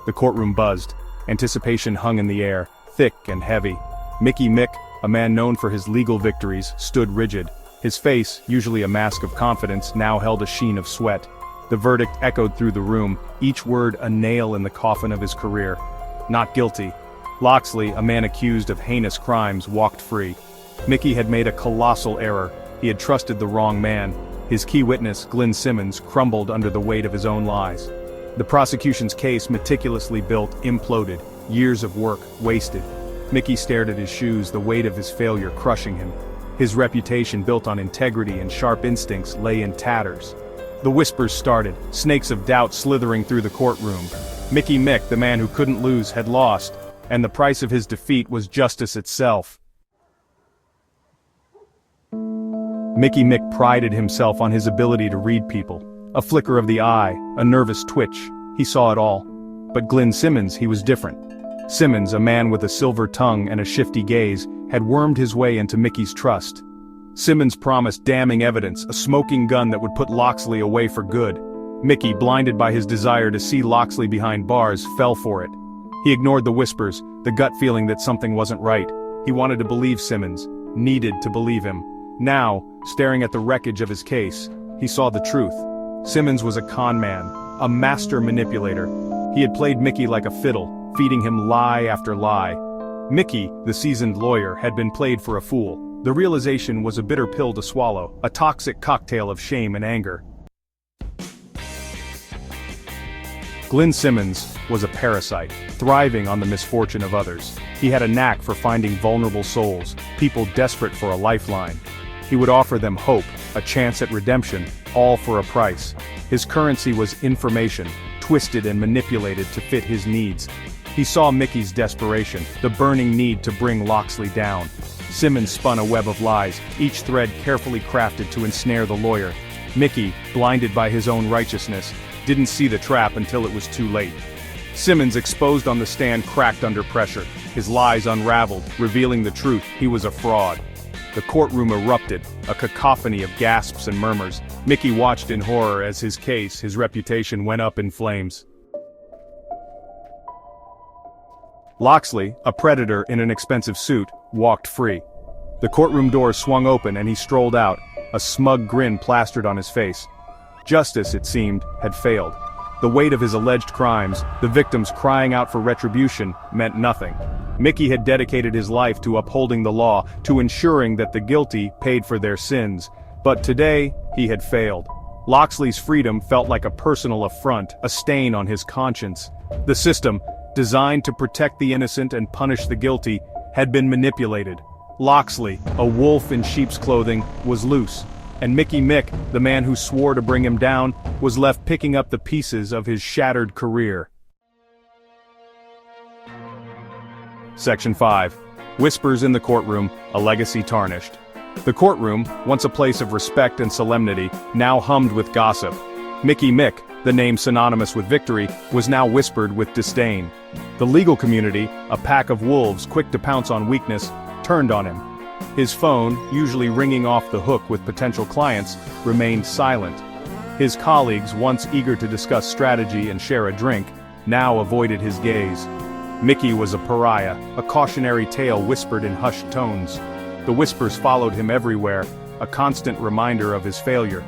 The courtroom buzzed. Anticipation hung in the air, thick and heavy. Mickey Mick, a man known for his legal victories, stood rigid. His face, usually a mask of confidence, now held a sheen of sweat. The verdict echoed through the room, each word a nail in the coffin of his career. Not guilty. Locksley, a man accused of heinous crimes, walked free. Mickey had made a colossal error. He had trusted the wrong man. His key witness, Glyn Simmons, crumbled under the weight of his own lies. The prosecution's case, meticulously built, imploded. Years of work, wasted. Mickey stared at his shoes, the weight of his failure crushing him. His reputation, built on integrity and sharp instincts, lay in tatters. The whispers started, snakes of doubt slithering through the courtroom. Mickey Mick, the man who couldn't lose, had lost, and the price of his defeat was justice itself. Mickey Mick prided himself on his ability to read people. A flicker of the eye, a nervous twitch, he saw it all. But Glyn Simmons, he was different. Simmons, a man with a silver tongue and a shifty gaze, had wormed his way into Mickey's trust. Simmons promised damning evidence, a smoking gun that would put Locksley away for good. Mickey, blinded by his desire to see Locksley behind bars, fell for it. He ignored the whispers, the gut feeling that something wasn't right. He wanted to believe Simmons, needed to believe him. Now, staring at the wreckage of his case, he saw the truth. Simmons was a con man, a master manipulator. He had played Mickey like a fiddle, feeding him lie after lie. Mickey, the seasoned lawyer, had been played for a fool. The realization was a bitter pill to swallow, a toxic cocktail of shame and anger. Glyn Simmons was a parasite, thriving on the misfortune of others. He had a knack for finding vulnerable souls, people desperate for a lifeline. He would offer them hope, a chance at redemption, all for a price. His currency was information, twisted and manipulated to fit his needs. He saw Mickey's desperation, the burning need to bring Locksley down. Simmons spun a web of lies, each thread carefully crafted to ensnare the lawyer. Mickey, blinded by his own righteousness, didn't see the trap until it was too late. Simmons, exposed on the stand, cracked under pressure. His lies unraveled, revealing the truth: he was a fraud. The courtroom erupted, a cacophony of gasps and murmurs. Mickey watched in horror as his case, his reputation, went up in flames. Locksley, a predator in an expensive suit, walked free. The courtroom doors swung open and he strolled out, a smug grin plastered on his face. Justice, it seemed, had failed. The weight of his alleged crimes, the victims crying out for retribution, meant nothing. Mickey had dedicated his life to upholding the law, to ensuring that the guilty paid for their sins. But today, he had failed. Locksley's freedom felt like a personal affront, a stain on his conscience. The system, designed to protect the innocent and punish the guilty, had been manipulated. Locksley, a wolf in sheep's clothing, was loose. And Mickey Mick, the man who swore to bring him down, was left picking up the pieces of his shattered career. Section 5. Whispers in the courtroom, a legacy tarnished. The courtroom, once a place of respect and solemnity, now hummed with gossip. Mickey Mick, the name synonymous with victory, was now whispered with disdain. The legal community, a pack of wolves quick to pounce on weakness, turned on him. His phone, usually ringing off the hook with potential clients, remained silent. His colleagues, once eager to discuss strategy and share a drink, now avoided his gaze. Mickey was a pariah, a cautionary tale whispered in hushed tones. The whispers followed him everywhere, a constant reminder of his failure.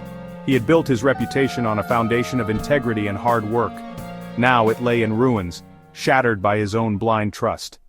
He had built his reputation on a foundation of integrity and hard work. Now it lay in ruins, shattered by his own blind trust.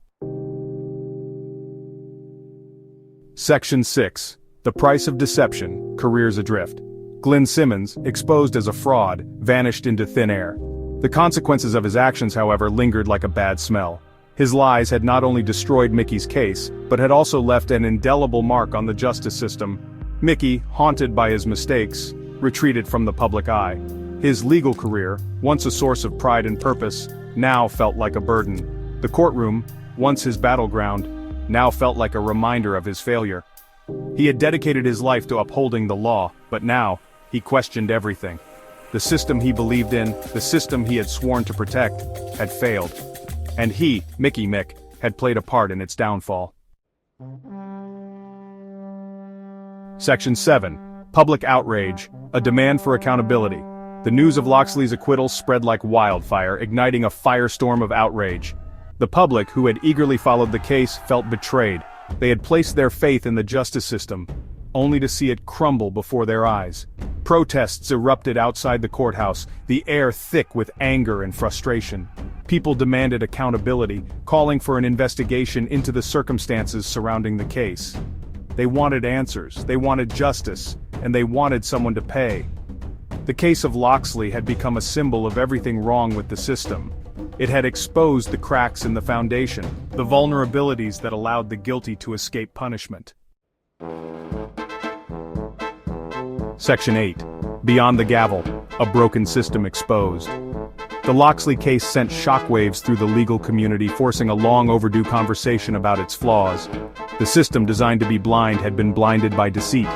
Section 6. The Price of Deception, Careers Adrift. Glyn Simmons, exposed as a fraud, vanished into thin air. The consequences of his actions, however, lingered like a bad smell. His lies had not only destroyed Mickey's case, but had also left an indelible mark on the justice system. Mickey, haunted by his mistakes, retreated from the public eye. His legal career, once a source of pride and purpose, now felt like a burden. The courtroom, once his battleground, now felt like a reminder of his failure. He had dedicated his life to upholding the law, but now, he questioned everything. The system he believed in, the system he had sworn to protect, had failed. And he, Mickey Mick, had played a part in its downfall. Section 7. Public outrage, a demand for accountability. The news of Locksley's acquittal spread like wildfire, igniting a firestorm of outrage. The public, who had eagerly followed the case, felt betrayed. They had placed their faith in the justice system, only to see it crumble before their eyes. Protests erupted outside the courthouse, the air thick with anger and frustration. People demanded accountability, calling for an investigation into the circumstances surrounding the case. They wanted answers, they wanted justice, and they wanted someone to pay. The case of Locksley had become a symbol of everything wrong with the system. It had exposed the cracks in the foundation, the vulnerabilities that allowed the guilty to escape punishment. Section 8. Beyond the gavel, a broken system exposed. The Locksley case sent shockwaves through the legal community, forcing a long overdue conversation about its flaws. The system designed to be blind had been blinded by deceit.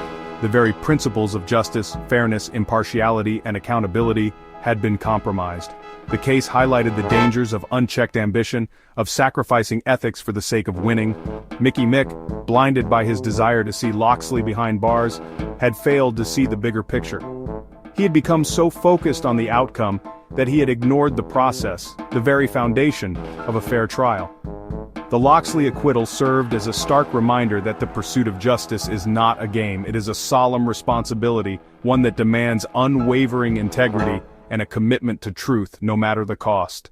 The very principles of justice, fairness, impartiality, and accountability had been compromised. The case highlighted the dangers of unchecked ambition, of sacrificing ethics for the sake of winning. Mickey Mick, blinded by his desire to see Locksley behind bars, had failed to see the bigger picture. He had become so focused on the outcome that he had ignored the process, the very foundation of a fair trial. The Locksley acquittal served as a stark reminder that the pursuit of justice is not a game. It is a solemn responsibility, one that demands unwavering integrity and a commitment to truth, no matter the cost.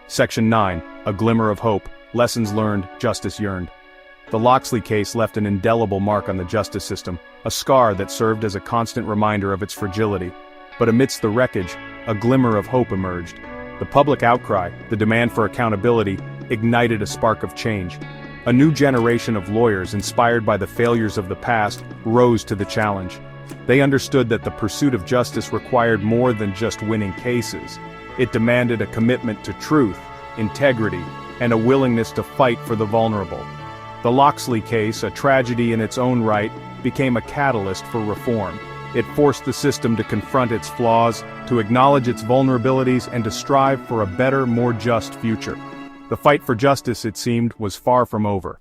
Section 9. A glimmer of hope. Lessons learned, justice yearned. The Locksley case left an indelible mark on the justice system, a scar that served as a constant reminder of its fragility. But amidst the wreckage, a glimmer of hope emerged. The public outcry, the demand for accountability, ignited a spark of change. A new generation of lawyers, inspired by the failures of the past, rose to the challenge. They understood that the pursuit of justice required more than just winning cases. It demanded a commitment to truth, integrity, and a willingness to fight for the vulnerable. The Locksley case, a tragedy in its own right, became a catalyst for reform. It forced the system to confront its flaws, to acknowledge its vulnerabilities, and to strive for a better, more just future. The fight for justice, it seemed, was far from over.